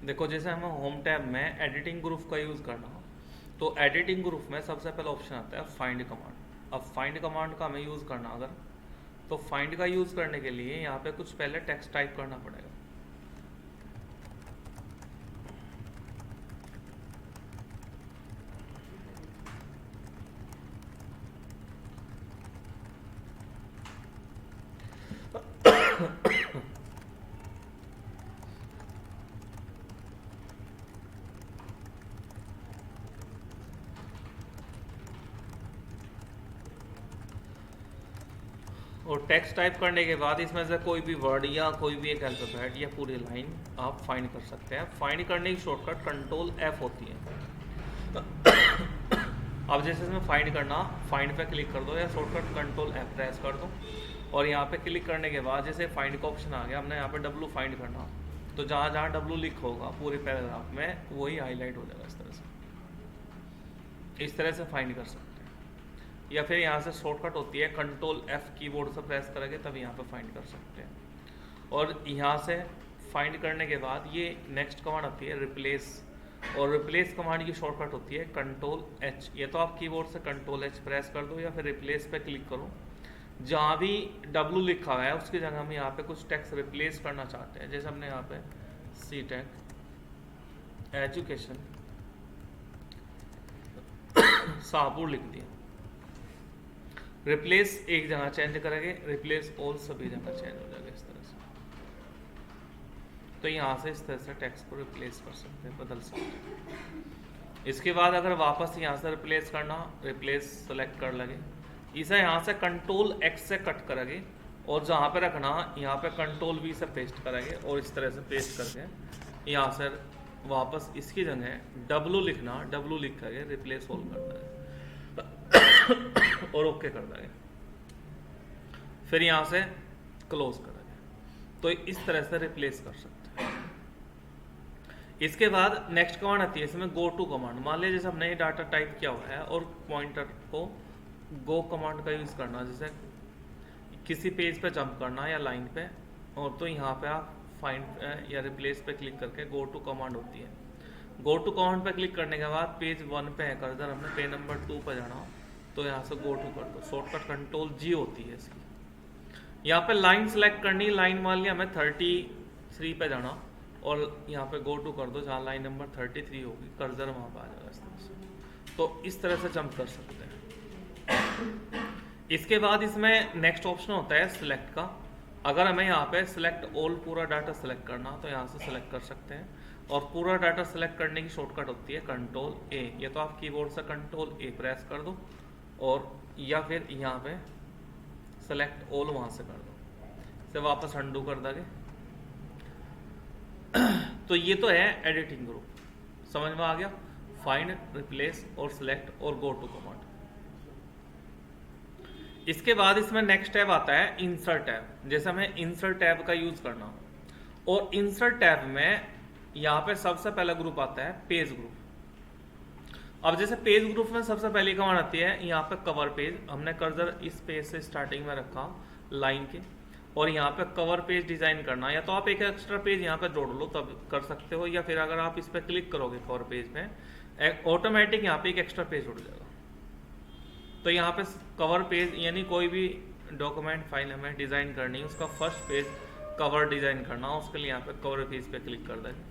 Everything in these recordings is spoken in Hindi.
देखो जैसे हमें होम टैब में एडिटिंग ग्रुप का यूज़ करना हो, तो एडिटिंग ग्रुप में सबसे पहला ऑप्शन आता है फाइंड कमांड। अब फाइंड कमांड का हमें यूज़ करना अगर, तो फाइंड का यूज़ करने के लिए यहाँ पे कुछ पहले टेक्स्ट टाइप करना पड़ेगा। और टेक्स्ट टाइप करने के बाद इसमें से कोई भी वर्ड या कोई भी एक अल्फ़ाबेट या पूरी लाइन आप फाइंड कर सकते हैं। फाइंड करने की शॉर्टकट कंट्रोल एफ होती है। अब जैसे इसमें फाइंड करना, फाइंड पे क्लिक कर दो या शॉर्टकट कंट्रोल एफ प्रेस कर दो, और यहाँ पे क्लिक करने के बाद जैसे फाइंड का ऑप्शन आ गया, हमने यहाँ पे डब्लू फाइंड करना, तो जहाँ जहाँ डब्लू लिखा होगा पूरे पैराग्राफ में वही हाईलाइट हो जाएगा। इस तरह से फाइंड कर सकते हैं। या फिर यहाँ से शॉर्टकट होती है कंट्रोल एफ, कीबोर्ड से प्रेस करेंगे तब यहाँ पे फाइंड कर सकते हैं। और यहाँ से फाइंड करने के बाद ये नेक्स्ट कमांड आती है रिप्लेस, और रिप्लेस कमांड की शॉर्टकट होती है कंट्रोल एच। ये तो आप कीबोर्ड से कंट्रोल एच प्रेस कर दो या फिर रिप्लेस पे क्लिक करो। जहाँ भी डब्लू लिखा हुआ है उसकी जगह हम यहाँ पे कुछ टेक्स्ट रिप्लेस करना चाहते हैं, जैसे हमने यहाँ पे सी टेक एजुकेशन शाहपुर लिख दिया। रिप्लेस एक जगह चेंज करेंगे, रिप्लेस ऑल सभी जगह चेंज हो जाएगा इस तरह से। तो यहाँ से इस तरह से टेक्स्ट को रिप्लेस कर सकते हैं, बदल सकते हैं। इसके बाद अगर वापस यहाँ से रिप्लेस करना, रिप्लेस सेलेक्ट कर लगे, इसे यहाँ से कंट्रोल एक्स से कट करेंगे, और जहाँ पे रखना यहाँ पे कंट्रोल वी से पेस्ट करेंगे, और इस तरह से पेस्ट करके यहाँ से वापस इसकी जगह डब्लू लिखना, डब्लू लिख करके रिप्लेस ऑल कर देंगे और ओके कर देंगे। फिर यहाँ से क्लोज करेंगे, तो इस तरह से रिप्लेस कर सकते हैं। इसके बाद नेक्स्ट कमांड आती है इसमें गो टू कमांड। मान लीजिए जैसे हमने ये डाटा टाइप किया हुआ है और पॉइंटर को गो कमांड का यूज़ करना, जैसे किसी पेज पे जंप करना या लाइन पे, और तो यहाँ पे आप फाइंड या रिप्लेस पे क्लिक करके गो टू कमांड होती है। गो टू कमांड पे क्लिक करने के बाद पेज 1 पे है कर्सर, हमने पेज नंबर 2 पे जाना, तो यहाँ से गो टू कर दो। शॉर्टकट कंट्रोल जी होती है इसकी। यहाँ पे लाइन सेलेक्ट करनी, लाइन मान लिया हमें 33 पे जाना, और यहाँ पे गो टू कर दो, जहाँ लाइन नंबर 33 होगी कर्सर वहाँ पे आ जाएगा इस तरह से। तो इस तरह से जंप कर सकते हैं। इसके बाद इसमें नेक्स्ट ऑप्शन होता है सिलेक्ट का। अगर हमें यहाँ पे सिलेक्ट ऑल पूरा डाटा सेलेक्ट करना, तो यहाँ से सेलेक्ट कर सकते हैं। और पूरा डाटा सेलेक्ट करने की शॉर्टकट होती है कंट्रोल ए। ये तो आप कीबोर्ड से कंट्रोल ए प्रेस कर दो, और या फिर यहाँ पे सेलेक्ट ऑल वहाँ से कर दो, इसे वापस अंडू कर दोगे। तो ये तो है एडिटिंग ग्रुप, समझ में आ गया। फाइंड, रिप्लेस और सिलेक्ट और गो टू कमांड। इसके बाद इसमें नेक्स्ट टैब आता है इंसर्ट टैब। जैसे हमें इंसर्ट टैब का यूज करना हो, और इंसर्ट टैब में यहाँ पे सबसे पहला ग्रुप आता है पेज ग्रुप। अब जैसे पेज ग्रुप में सबसे पहली कमांड आती है यहाँ पे कवर पेज। हमने कर्सर इस पेज से स्टार्टिंग में रखा लाइन के, और यहाँ पे कवर पेज डिजाइन करना, या तो आप एक एक्स्ट्रा पेज यहाँ पे जोड़ लो तब कर सकते हो, या फिर अगर आप इस पर क्लिक करोगे कवर पेज में ऑटोमेटिक यहाँ पे एक एक्स्ट्रा पेज जुड़ जाएगा। तो यहाँ पे कवर पेज यानी कोई भी डॉक्यूमेंट फाइल हमें डिजाइन करनी है, उसका फर्स्ट पेज कवर डिजाइन करना, उसके लिए यहाँ पे कवर पेज पे क्लिक कर देंगे,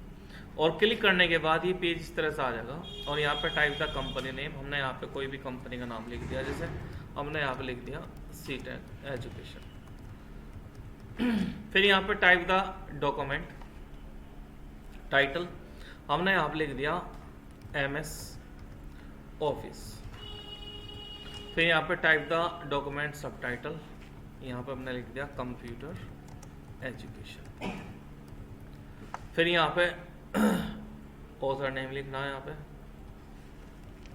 और क्लिक करने के बाद ये पेज इस तरह से आ जाएगा। और यहाँ पे टाइप द कंपनी नेम, हमने यहाँ पे कोई भी कंपनी का नाम लिख दिया, जैसे हमने यहाँ पे लिख दिया सी टेक एजुकेशन। फिर यहाँ पे टाइप द डॉक्यूमेंट टाइटल, हमने यहाँ पे लिख दिया MS ऑफिस। फिर यहाँ पे टाइप द डॉक्यूमेंट सब टाइटल, यहाँ पे हमने लिख दिया कंप्यूटर एजुकेशन। फिर यहाँ पे ऑथर नेम लिखना है यहाँ पे,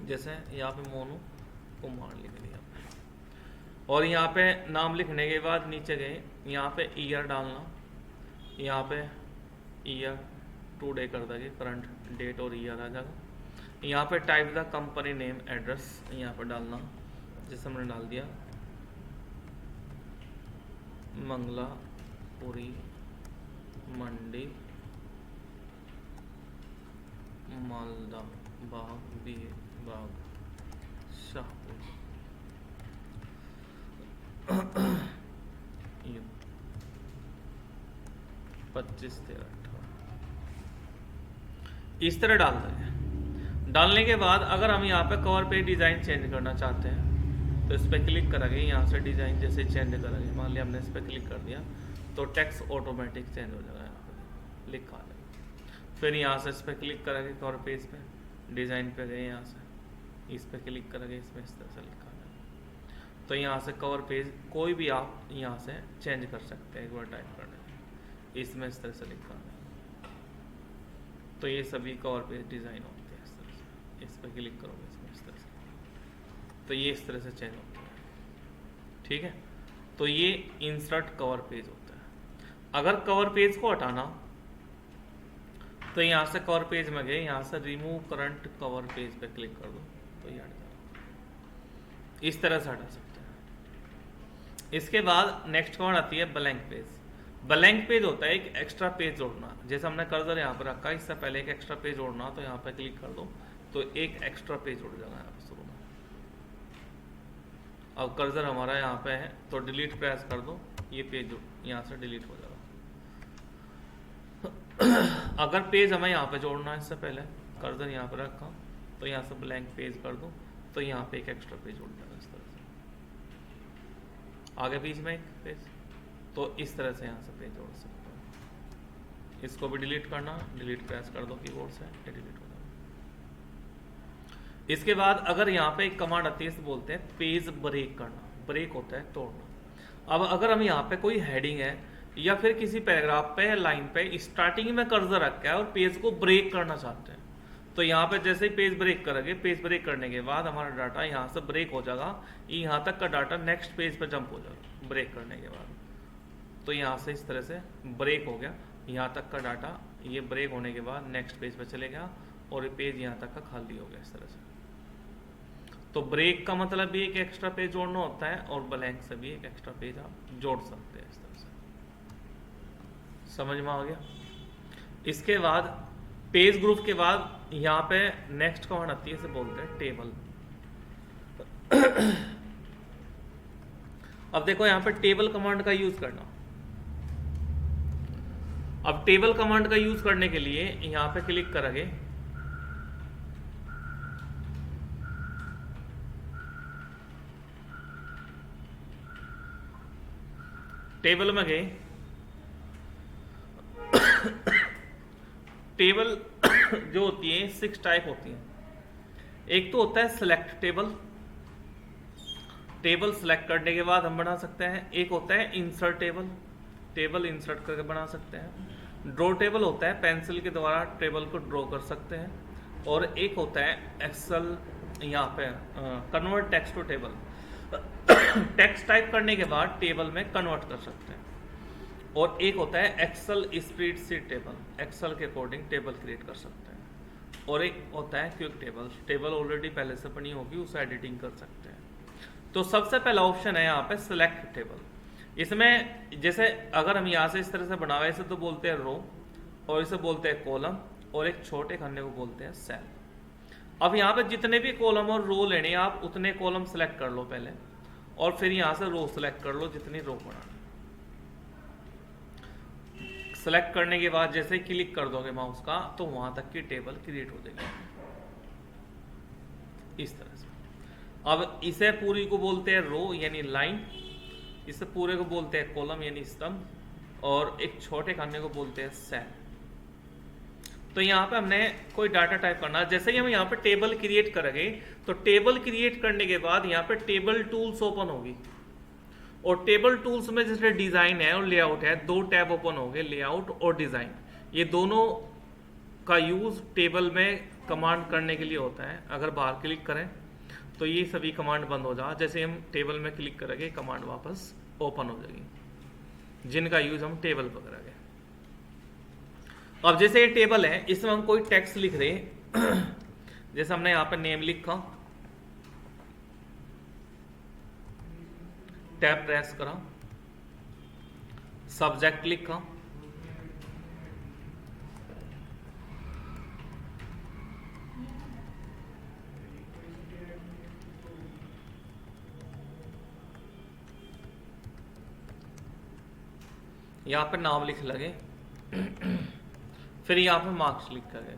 जैसे यहाँ पे मोनू कुमार लिख दिया। और यहाँ पे नाम लिखने के बाद नीचे गए, यहाँ पे ईयर डालना, यहाँ पे ईयर टुडे कर देंगे, करंट डेट और ईयर आ जाएगा। यहाँ पे type the company name address, यहाँ पे डालना, जैसे हमने डाल दिया मंगलापुरी मंडी मालदा बाग, बी बाग, शाहपुर, यू 25, 13, 18 इस तरह डाल देंगे। डालने के बाद अगर हम यहाँ पे कवर पे डिज़ाइन चेंज करना चाहते हैं तो इस पर क्लिक करेंगे, यहाँ से डिज़ाइन जैसे चेंज करेंगे, मान लिया हमने इस पर क्लिक कर दिया तो टेक्स्ट ऑटोमेटिक चेंज हो जाएगा, यहाँ पे लिखा है। फिर यहाँ से इस पर क्लिक करेंगे, कवर पेज पे डिज़ाइन पे गए, यहाँ से इस पर क्लिक करेंगे, इसमें इस तरह से लिखा है। तो यहाँ से कवर पेज कोई भी आप यहाँ से चेंज कर सकते हैं एक बार टाइप करने में, इसमें इस तरह से लिखा है। तो ये सभी कवर पेज डिज़ाइन होते हैं इस तरह से, इस पर क्लिक करोगे इसमें इस तरह से, तो ये इस तरह से चेंज होता है। ठीक है, तो ये इंसर्ट कवर पेज होता है। अगर कवर पेज को हटाना तो यहाँ से कवर पेज में गए, यहाँ से रिमूव करंट कवर पेज पे क्लिक कर दो तो ये हट जाएगा। इस तरह से हटा सकते हैं। इसके बाद नेक्स्ट कमांड आती है ब्लैंक पेज। ब्लैंक पेज होता है एक एक्स्ट्रा पेज जोड़ना। जैसे हमने कर्सर यहाँ पर रखा, इससे पहले एक एक्स्ट्रा पेज जोड़ना, तो यहाँ पे क्लिक कर दो तो एक एक्स्ट्रा पेज जोड़ जाएगा यहाँ पर शुरू में। अब कर्सर हमारा यहाँ पे है तो डिलीट प्रेस कर दो, ये पेज यहाँ से डिलीट हो जाएगा। अगर पेज हमें यहाँ पे जोड़ना है, इससे पहले कर्सर यहाँ पे रखा तो यहाँ से ब्लैंक पेज कर दो तो यहाँ पे एक एक्स्ट्रा पेज जोड़ जाएगा इस तरह से, आगे बीच में एक पेज, तो इस तरह से यहाँ से पेज जोड़ सकते हो। इसको भी डिलीट करना, डिलीट प्रेस कर दो कीबोर्ड से, ये डिलीट हो जाएगा। इसके बाद अगर यहाँ पे एक कमांड आती है, इसे बोलते हैं पेज ब्रेक करना। ब्रेक होता है तोड़ना। अब अगर हम यहाँ पे कोई हेडिंग है या फिर किसी पैराग्राफ पे या लाइन पे स्टार्टिंग में कर्सर रखा है और पेज को ब्रेक करना चाहते हैं, तो यहाँ पे जैसे ही पेज ब्रेक करेंगे, पेज ब्रेक करने के बाद हमारा डाटा यहाँ से ब्रेक हो जाएगा, यहाँ तक का डाटा नेक्स्ट पेज पे जंप हो जाएगा ब्रेक करने के बाद। तो यहाँ से इस तरह से ब्रेक हो गया, यहाँ तक का डाटा ये ब्रेक होने के बाद नेक्स्ट पेज पे चले गया और ये पेज यहाँ तक का खाली हो गया इस तरह से। तो ब्रेक का मतलब भी एक एक्स्ट्रा पेज जोड़ना होता है और ब्लैंक से भी एक एक्स्ट्रा पेज आप जोड़ सकते हैं इस तरह से। समझ में आ गया? इसके बाद पेज ग्रुप के बाद यहाँ पे नेक्स्ट कमांड आती है, इसे बोलते हैं टेबल। अब देखो यहाँ पे टेबल कमांड का यूज करना। अब टेबल कमांड का यूज करने के लिए यहाँ पे क्लिक करेंगे, टेबल में गए, टेबल जो होती है 6 टाइप होती हैं। एक तो होता है सिलेक्ट टेबल, टेबल सेलेक्ट करने के बाद हम बना सकते हैं। एक होता है इंसर्ट टेबल, टेबल इंसर्ट करके बना सकते हैं। ड्रॉ टेबल होता है पेंसिल के द्वारा टेबल को ड्रॉ कर सकते हैं। और एक होता है एक्सेल, यहाँ पे convert text to table, text type करने के बाद टेबल में कन्वर्ट कर सकते हैं। और एक होता है एक्सेल स्प्रेडशीट टेबल, एक्सेल के अकॉर्डिंग टेबल क्रिएट कर सकते हैं। और एक होता है क्विक टेबल, टेबल ऑलरेडी पहले से बनी होगी उसे एडिटिंग कर सकते हैं। तो सबसे पहला ऑप्शन है यहाँ पे सिलेक्ट टेबल। इसमें जैसे अगर हम यहाँ से इस तरह से बनावे, इसे तो बोलते हैं रो और इसे बोलते हैं कॉलम, और एक छोटे खन्ने को बोलते हैं सेल। अब यहाँ पे जितने भी कॉलम और रो लेने आप उतने कॉलम सेलेक्ट कर लो पहले, और फिर यहाँ से रो सेलेक्ट कर लो जितनी रो बनानी। सेलेक्ट करने के बाद जैसे क्लिक कर दोगे माउस का तो वहां तक की टेबल क्रिएट हो जाएगी इस तरह से। अब इसे पूरी को बोलते हैं रो यानी लाइन, इसे पूरे को बोलते हैं कॉलम यानी स्तंभ, और एक छोटे खाने को बोलते हैं सेल। तो यहाँ पे हमने कोई डाटा टाइप करना, जैसे ही हम यहाँ पे टेबल क्रिएट करेंगे तो टेबल क्रिएट करने के बाद यहाँ पे टेबल टूल्स ओपन होगी, और टेबल टूल्स में जैसे डिजाइन है और लेआउट है, 2 टैब ओपन हो गए, लेआउट और डिजाइन। ये दोनों का यूज टेबल में कमांड करने के लिए होता है। अगर बाहर क्लिक करें तो ये सभी कमांड बंद हो जाए, जैसे हम टेबल में क्लिक करेंगे कमांड वापस ओपन हो जाएगी, जिनका यूज हम टेबल पर करेंगे। अब जैसे ये टेबल है, इसमें हम कोई टेक्स्ट लिख रहे जैसे हमने यहाँ पर नेम लिखा, टैब प्रेस करा, सब्जेक्ट लिखा, यहाँ पे नाम लिख लगे, फिर यहाँ पे मार्क्स लिख लगे।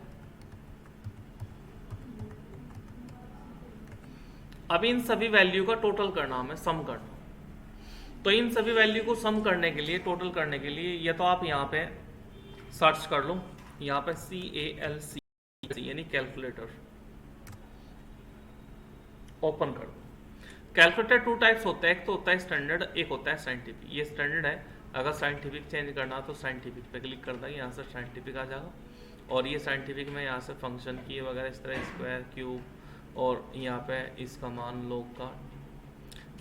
अब इन सभी वैल्यू का टोटल करना, हमें सम करना। तो इन सभी वैल्यू को सम करने के लिए, टोटल करने के लिए, या तो आप यहाँ पे सर्च कर लो, यहाँ पे CALC यानी कैलकुलेटर ओपन कर दो। कैलकुलेटर 2 टाइप्स होता है, एक तो होता है स्टैंडर्ड, एक होता है साइंटिफिक। ये स्टैंडर्ड है, अगर साइंटिफिक चेंज करना तो साइंटिफिक पे क्लिक कर देंगे, यहाँ से साइंटिफिक आ जाएगा। और ये साइंटिफिक में यहाँ से फंक्शन की वगैरह इस तरह स्क्वायर, क्यूब, और यहाँ पे इसका मान लोग का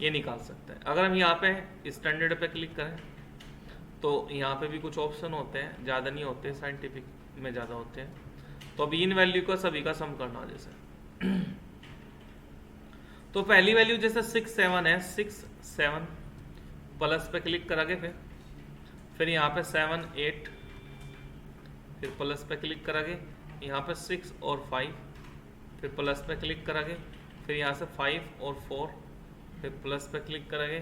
ये निकाल सकते हैं। अगर हम यहाँ पे स्टैंडर्ड पे क्लिक करें तो यहाँ पे भी कुछ ऑप्शन होते हैं, ज़्यादा नहीं होते, साइंटिफिक में ज़्यादा होते हैं। तो अभी इन वैल्यू को सभी का सम करना, जैसे तो पहली वैल्यू जैसे 6 7 है, 6 7 प्लस पे क्लिक करोगे, फिर यहाँ पे 7 8, फिर प्लस पे क्लिक करोगे, यहाँ पे 6 और 5, फिर प्लस पे क्लिक करोगे, फिर यहाँ से 5 और 4, फिर प्लस पे क्लिक करोगे,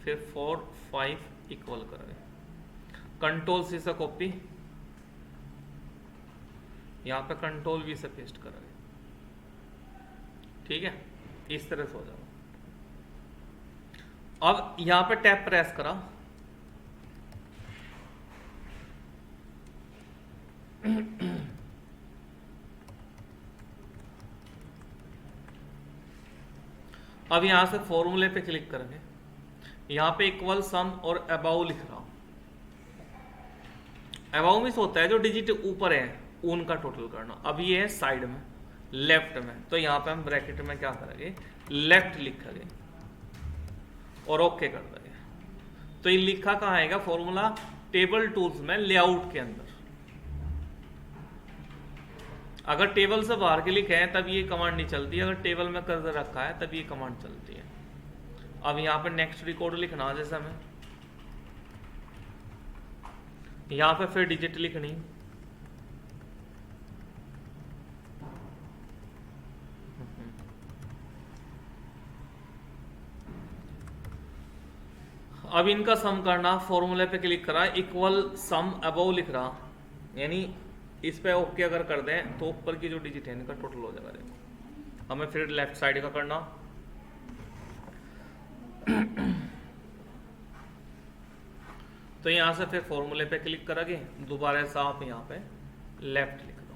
फिर 4 5 इक्वल करोगे। कंट्रोल सी से कॉपी, यहाँ पे कंट्रोल वी से पेस्ट करोगे। ठीक है, इस तरह से हो जाएगा। अब यहाँ पे टैप प्रेस करा, अब यहां से फॉर्मूले पे क्लिक करेंगे, यहां पे इक्वल सम और अबाउ लिख रहा हूं। अबाउ मीन्स होता है जो डिजिट ऊपर है उनका टोटल करना। अब ये है साइड में, लेफ्ट में, तो यहां पे हम ब्रैकेट में क्या करेंगे, लेफ्ट लिखेंगे और ओके कर देंगे। तो ये लिखा कहां आएगा फॉर्मूला, टेबल टूल्स में लेआउट के अंदर। अगर टेबल से बाहर के लिखे हैं तब ये कमांड नहीं चलती, अगर टेबल में कर्सर रखा है तब ये कमांड चलती है। अब यहाँ पे नेक्स्ट रिकॉर्ड लिखना, जैसे हमें यहाँ पे फिर डिजिट लिखनी, अब इनका सम करना, फॉर्मूले पे क्लिक करा, इक्वल सम अबव लिख रहा, यानी इस पे ओके अगर कर दें तो ऊपर की जो डिजिट है इनका टोटल हो जाएगा। देखो हमें फिर लेफ्ट साइड का करना, तो यहां से फिर फॉर्मूले पे क्लिक करोगे, दोबारा से आप यहां पे लेफ्ट लिख दो,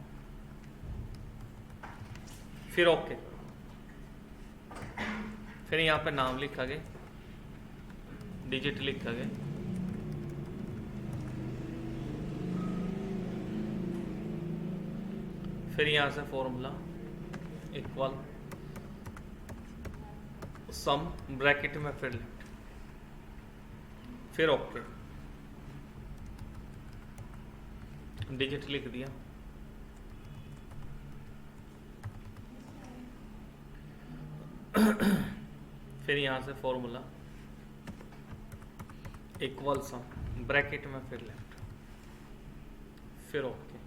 फिर ओके, फिर यहां पे नाम लिखोगे, डिजिट लिखोगे, फिर यहां से फॉर्मूला इक्वल सम ब्रैकेट में फिर लेफ्ट, फिर ओके, डिजिट लिख दिया, फिर यहां से फॉर्मूला इक्वल सम ब्रैकेट में फिर लेफ्ट, फिर ओके।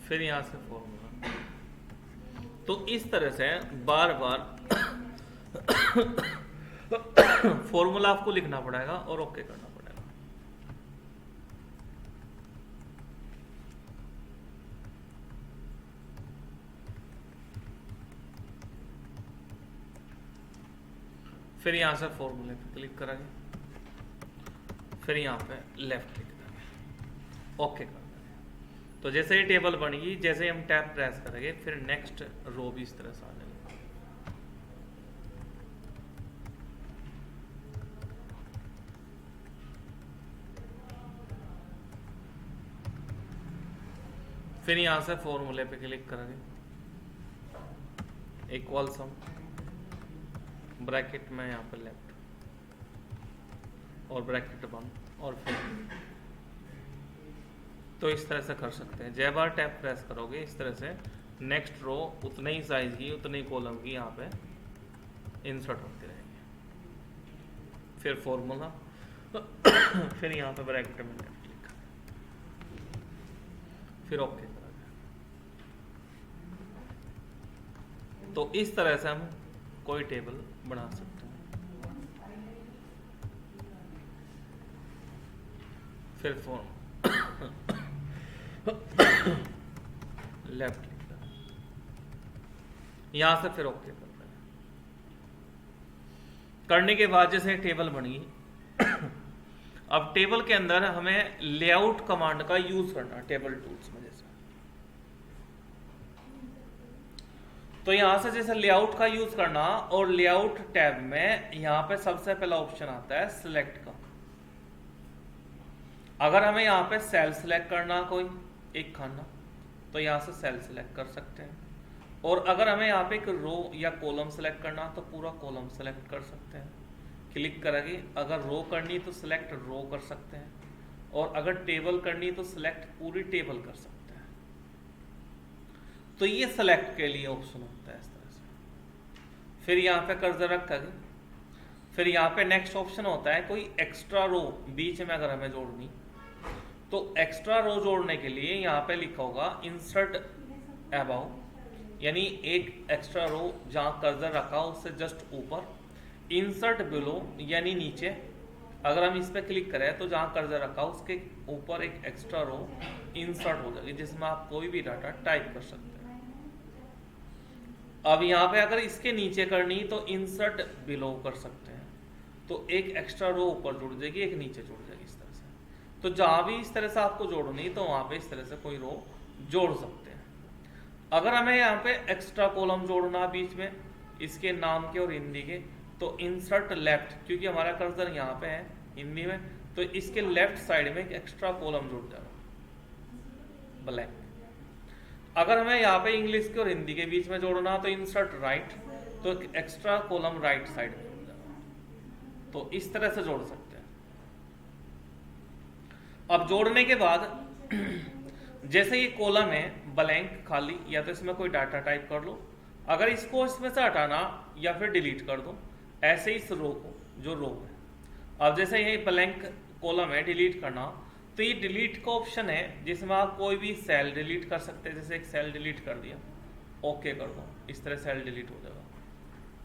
फिर यहां से फॉर्मूला। तो इस तरह से बार बार फॉर्मूला आपको लिखना पड़ेगा और ओके करना पड़ेगा। फिर यहां से फॉर्मूले पे क्लिक करेंगे, फिर यहां पे लेफ्ट क्लिक करेंगे, ओके कर। तो जैसे ही टेबल बनेगी, जैसे ही हम टैब प्रेस करेंगे, फिर नेक्स्ट रो भी इस तरह से आ जाएगी। फिर यहां से फॉर्मूले पे क्लिक करेंगे, इक्वल सम ब्रैकेट में यहां पे लेफ्ट और ब्रैकेट बंद, और फिर तो इस तरह से कर सकते हैं। जय बार टैब प्रेस करोगे, इस तरह से नेक्स्ट रो उतने ही साइज की, उतने ही कॉलम की यहाँ पे इंसर्ट होती रहेंगे। फिर फॉर्मूला, फिर यहाँ पे ब्रैकेट में लेफ्ट क्लिक, फिर ओके करा गया। तो इस तरह से हम कोई टेबल बना सकते हैं। फिर फॉर्म लेफ्ट क्लिक करें, यहां से फिर ओके कर दें। करने के बाद जैसे टेबल बनी, अब टेबल के अंदर हमें लेआउट कमांड का यूज करना है टेबल टूल्स में। जैसे तो यहां से जैसे लेआउट का यूज करना, और लेआउट टैब में यहां पे सबसे पहला ऑप्शन आता है सिलेक्ट का। अगर हमें यहां पे सेल सिलेक्ट करना कोई एक खाना, तो यहां से सेल सिलेक्ट कर सकते हैं। और अगर हमें यहाँ पे एक रो या कॉलम सेलेक्ट करना, तो पूरा कॉलम सेलेक्ट कर सकते हैं। क्लिक करेंगे, अगर रो करनी तो सिलेक्ट रो कर सकते हैं, और अगर टेबल करनी तो सिलेक्ट पूरी टेबल कर सकते हैं। तो ये सिलेक्ट के लिए ऑप्शन होता है इस तरह से। फिर यहाँ पे कर्सर रखेंगे, फिर यहाँ पे नेक्स्ट ऑप्शन होता है कोई एक्स्ट्रा रो बीच में अगर हमें जोड़नी, तो एक्स्ट्रा रो जोड़ने के लिए यहाँ पे लिखा होगा इंसर्ट अबाउ, यानी एक एक्स्ट्रा रो जहां कर्सर रखा उससे जस्ट ऊपर, इंसर्ट बिलो यानी नीचे। अगर हम इस पर क्लिक करें तो जहां कर्सर रखा उसके ऊपर एक एक्स्ट्रा रो इंसर्ट हो जाएगी, जिसमें आप कोई भी डाटा टाइप कर सकते हैं। अब यहाँ पे अगर इसके नीचे करनी तो इंसर्ट बिलो कर सकते हैं, तो एक एक्स्ट्रा रो ऊपर जुड़ जाएगी, एक नीचे जुड़ जाएगी इस तरह से। तो जहां भी इस तरह से आपको जोड़नी तो वहां पे इस तरह से कोई रो जोड़ सकते हैं। अगर हमें यहाँ पे एक्स्ट्रा कॉलम जोड़ना बीच में इसके नाम के और हिंदी के, तो इंसर्ट लेफ्ट, क्योंकि हमारा कर्सर यहाँ पे है हिंदी में, तो इसके लेफ्ट साइड में एक एक्स्ट्रा कॉलम जुड़ जाएगा ब्लैंक। अगर हमें यहाँ पे इंग्लिश के और हिंदी के बीच में जोड़ना तो इंसर्ट राइट, तो एक एक्स्ट्रा कॉलम राइट साइड में जुड़ जाएगा। तो इस तरह से जोड़ सकते हैं। अब जोड़ने के बाद जैसे ये कॉलम है ब्लैंक खाली, या तो इसमें कोई डाटा टाइप कर लो, अगर इसको इसमें से हटाना या फिर डिलीट कर दो, ऐसे इस रो को, जो रो है, अब जैसे ये ब्लैंक कॉलम है डिलीट करना, तो ये डिलीट का ऑप्शन है जिसमें आप कोई भी सेल डिलीट कर सकते हैं। जैसे एक सेल डिलीट कर दिया, ओके कर दो, इस तरह सेल डिलीट हो जाएगा।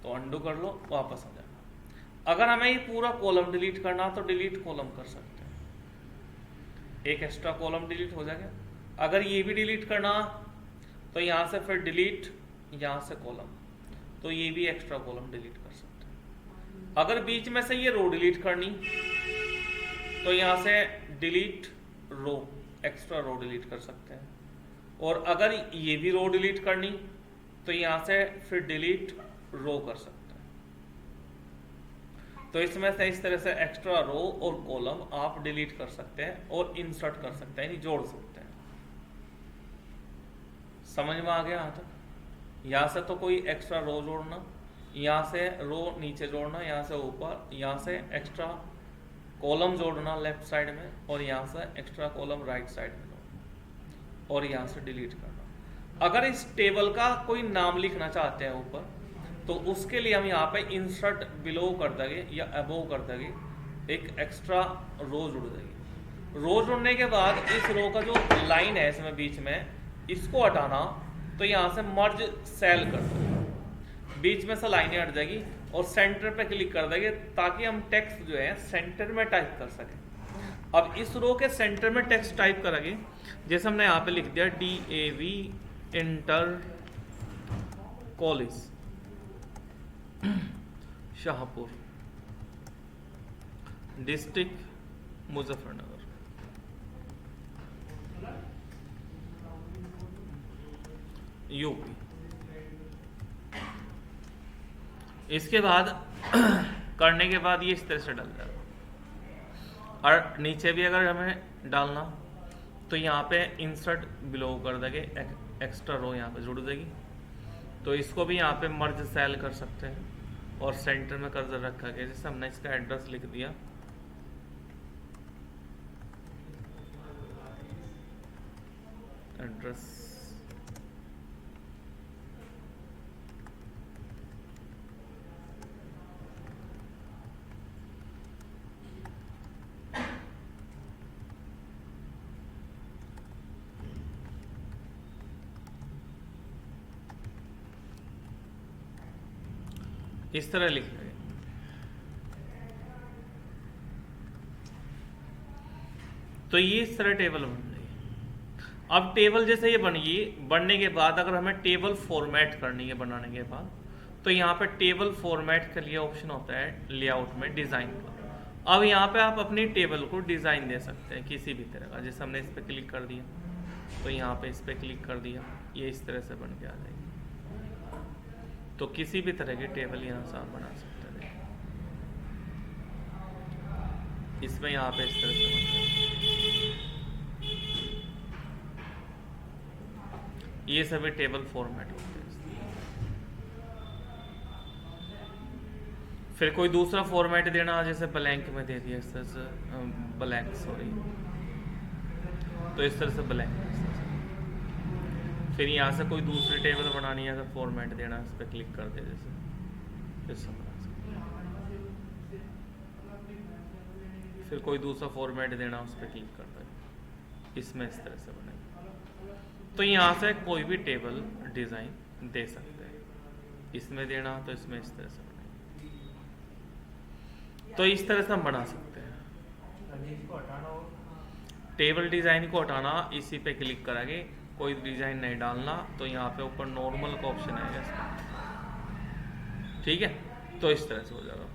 तो अंडू कर लो, वापस आ जाएगा। अगर हमें ये पूरा कॉलम डिलीट करना तो डिलीट कॉलम कर सकते हैं, एक एक्स्ट्रा कॉलम डिलीट हो जाएगा। अगर ये भी डिलीट करना तो यहाँ से फिर डिलीट, यहाँ से कॉलम, तो ये भी एक्स्ट्रा कॉलम डिलीट कर सकते हैं। अगर बीच में से ये रो डिलीट करनी तो यहाँ से डिलीट रो, एक्स्ट्रा रो डिलीट कर सकते हैं। और अगर ये भी रो डिलीट करनी तो यहाँ से फिर डिलीट रो कर सकते हैं। तो इसमें से इस तरह से एक्स्ट्रा रो और कॉलम आप डिलीट कर सकते हैं और इंसर्ट कर सकते हैं, यानी जोड़ सकते हैं। समझ में आ गया यहाँ तक? यहाँ से तो कोई एक्स्ट्रा रो जोड़ना, यहाँ से रो नीचे जोड़ना, यहाँ से ऊपर, यहाँ से एक्स्ट्रा कॉलम जोड़ना लेफ्ट साइड में, और यहाँ से एक्स्ट्रा कॉलम राइट साइड में जोड़ना, और यहाँ से डिलीट करना। अगर इस टेबल का कोई नाम लिखना चाहते हैं ऊपर, तो उसके लिए हम यहाँ पे इंसर्ट बिलो कर देंगे या अबोव कर देंगे, एक एक्स्ट्रा रो जुड़ जाएगी। रो जुड़ने के बाद इस रो का जो लाइन है इसमें बीच में, इसको हटाना, तो यहाँ से मर्ज सेल कर देंगे, बीच में से लाइनें हट जाएगी, और सेंटर पे क्लिक कर देंगे ताकि हम टेक्स्ट जो है सेंटर में टाइप कर सकें। अब इस रो के सेंटर में टेक्स्ट टाइप करेंगे, जैसे हमने यहाँ पे लिख दिया DAV inter college Shahpur, district Muzaffarnagar, UP. इसके बाद करने के बाद ये इस तरह से डल जाएगा। और नीचे भी अगर हमें डालना तो यहाँ पे इंसर्ट बिलो कर देंगे, एक्स्ट्रा रो यहाँ पे जुड़ देगी। तो इसको भी यहाँ पे मर्ज सेल कर सकते हैं, और सेंटर में कर्सर रखा गया, जैसे हमने इसका एड्रेस लिख दिया, एड्रेस इस तरह लिख लेंगे। तो ये इस तरह टेबल बन रही है। अब टेबल जैसे ये बन गई, बनने के बाद अगर हमें टेबल फॉर्मेट करनी है बनाने के बाद, तो यहाँ पे टेबल फॉर्मेट के लिए ऑप्शन होता है लेआउट में डिज़ाइन का। अब यहाँ पे आप अपनी टेबल को डिज़ाइन दे सकते हैं किसी भी तरह का। जैसे हमने इस पर क्लिक कर दिया, तो यहाँ पे इस पर क्लिक कर दिया, ये इस तरह से बन के आ जाएगी। तो किसी भी तरह की टेबल यहाँ से आप बना सकते हैं। देखिए इसमें यहाँ पे इस तरह से बन जाएगी। ये सभी टेबल फॉर्मेट होते हैं। फिर कोई दूसरा फॉर्मेट देना, जैसे ब्लैंक में दे दिया इस तरह से, ब्लैंक सॉरी, तो इस तरह से ब्लैंक। फिर यहाँ से कोई दूसरी टेबल बनानी है, अगर फॉर्मेट देना, इस पर क्लिक कर दे जैसे, इस बना सकते। फिर कोई दूसरा फॉर्मेट देना, उस पर क्लिक कर दे, इसमें इस तरह से बनेगी। तो यहाँ से कोई भी टेबल डिज़ाइन दे सकते हैं। इसमें देना तो इसमें इस तरह से बनेगी। तो इस तरह से हम बना सकते हैं। टेबल डिज़ाइन को हटाना, इसी पे क्लिक करेंगे, कोई डिज़ाइन नहीं डालना, तो यहाँ पे ऊपर नॉर्मल का ऑप्शन आएगा इसका, ठीक है। तो इस तरह से हो जाएगा।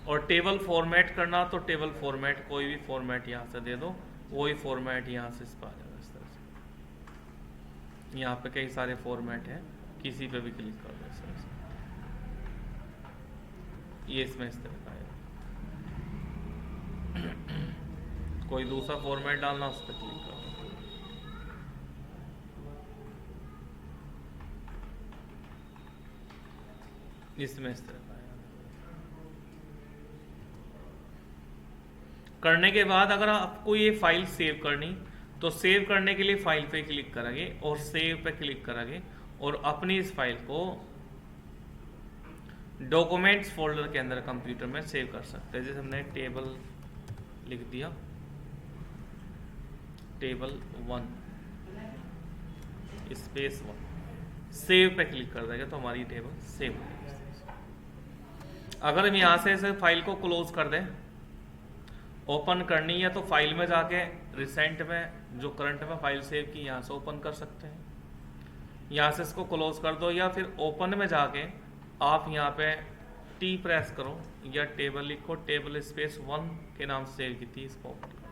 और टेबल फॉर्मेट करना, तो टेबल फॉर्मेट कोई भी फॉर्मेट यहाँ से दे दो, वही फॉर्मेट यहाँ से इस पर आ जाएगा इस तरह से। यहाँ पे कई सारे फॉर्मेट हैं, किसी पे भी क्लिक कर दो इस तरह से, ये इसमें इस तरह का आएगा। कोई दूसरा फॉर्मेट डालना, उस पर क्लिक करो, इसमें इस तरह का आएगा। करने के बाद अगर आपको ये फाइल सेव करनी, तो सेव करने के लिए फाइल पे क्लिक करेंगे और सेव पे क्लिक करेंगे, और अपनी इस फाइल को डॉक्यूमेंट्स फोल्डर के अंदर कंप्यूटर में सेव कर सकते हैं। जैसे हमने टेबल लिख दिया, टेबल 1 स्पेस 1, सेव पे क्लिक कर देंगे तो हमारी टेबल सेव हो जाएगी। अगर हम यहाँ से इस फाइल को क्लोज कर दें, ओपन करनी है तो फाइल में जाके रिसेंट में जो करंट में फाइल सेव की, यहाँ से ओपन कर सकते हैं। यहाँ से इसको क्लोज कर दो, या फिर ओपन में जाके आप यहाँ पे टी प्रेस करो, या टेबल लिखो, टेबल स्पेस 1 के नाम से सेव की थी, इसको ओपन करो।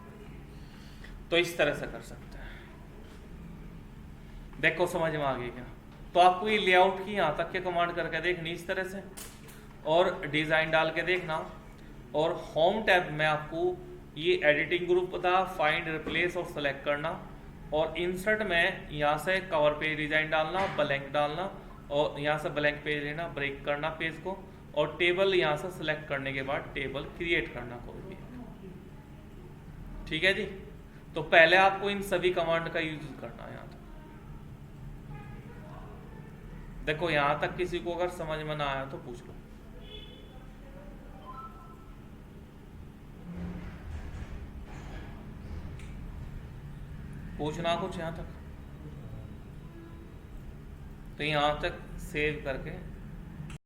तो इस तरह से कर सकते हैं। देखो समझ में आ गई क्या? तो आपको ये लेआउट की यहाँ तक के कमांड करके देखनी इस तरह से, और डिज़ाइन डाल के देखना। और होम टैब में आपको ये एडिटिंग ग्रुप बता, फाइंड, रिप्लेस और सेलेक्ट करना। और इंसर्ट में यहाँ से कवर पेज डिज़ाइन डालना, ब्लैंक डालना, और यहाँ से ब्लैंक पेज लेना, ब्रेक करना पेज को, और टेबल यहाँ से सेलेक्ट करने के बाद टेबल क्रिएट करना कोई भी। ठीक है जी। तो पहले आपको इन सभी कमांड का यूज करना है। यहाँ तक देखो, यहाँ तक किसी को अगर समझ में ना आया तो पूछ लो। पूछना कुछ यहाँ तक? तो यहाँ तक सेव करके